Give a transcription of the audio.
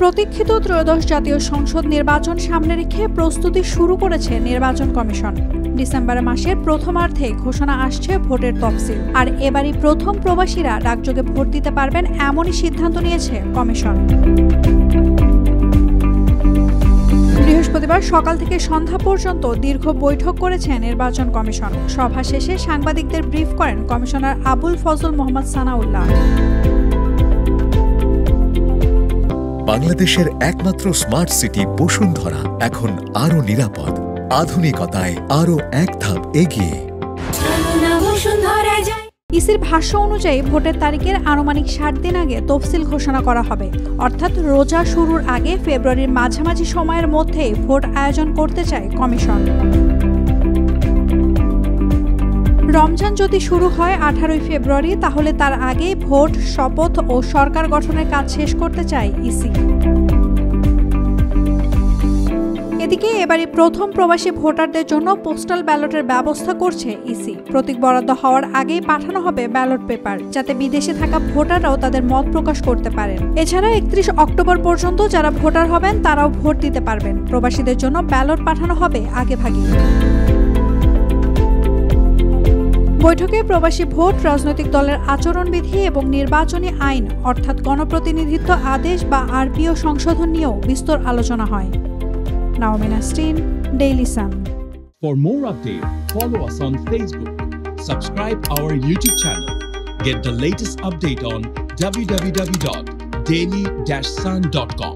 প্রতীক্ষিত ত্রয়োদশ জাতীয় সংসদ নির্বাচন সামনে রেখে প্রস্তুতি শুরু করেছে নির্বাচন কমিশন। ডিসেম্বর মাসের প্রথমার্ধে ঘোষণা আসছে ভোটের তফসিল। আর এবারই প্রথম প্রবাসীরা ডাকযোগে ভোট দিতে পারবেন এমনই সিদ্ধান্ত নিয়েছে কমিশন। বৃহস্পতিবার সকাল থেকে সন্ধ্যা পর্যন্ত দীর্ঘ বৈঠক করেছে নির্বাচন কমিশন। সভা শেষে সাংবাদিকদের ব্রিফ করেন কমিশনার আবুল ফজল মোহাম্মদ সানাউল্লাহ। বাংলাদেশের একমাত্র স্মার্ট সিটি বসুন্ধরা এখন আরো নিরাপদ, আধুনিকতায় আরো এক ধাপ এগিয়ে। ইসির ভাষ্য অনুযায়ী ভোটের তারিখের আনুমানিক 60 দিন আগে তফসিল ঘোষণা করা হবে। অর্থাৎ রোজা শুরুর আগে ফেব্রুয়ারির মাঝামাঝি সময়ের মধ্যেই ভোট আয়োজন করতে চায় কমিশন। রমজান যদি শুরু হয় 18 ফেব্রুয়ারি, তাহলে তার আগেই ভোট, শপথ ও সরকার গঠনের কাজ শেষ করতে চায় ইসি। এদিকে এবারই প্রথম প্রবাসী ভোটারদের জন্য পোস্টাল ব্যালটের ব্যবস্থা করছে ইসি। প্রতীক বরাদ্দ হওয়ার আগেই পাঠানো হবে ব্যালট পেপার, যাতে বিদেশে থাকা ভোটাররাও তাদের মত প্রকাশ করতে পারেন। এছাড়া 31 অক্টোবর পর্যন্ত যারা ভোটার হবেন তারাও ভোট দিতে পারবেন। প্রবাসীদের জন্য ব্যালট পাঠানো হবে আগেভাগে। বৈঠকে প্রবাসী ভোট, রাজনৈতিক দলের আচরণবিধি এবং নির্বাচনী আইন অর্থাৎ গণপ্রতিনিধিত্ব আদেশ বা আরপিও সংশোধন নিয়েও বিস্তর আলোচনা হয়। Naomi Nasrin, Daily Sun. For more updates, follow us on Facebook, subscribe our YouTube channel, get the latest update on www.daily-sun.com.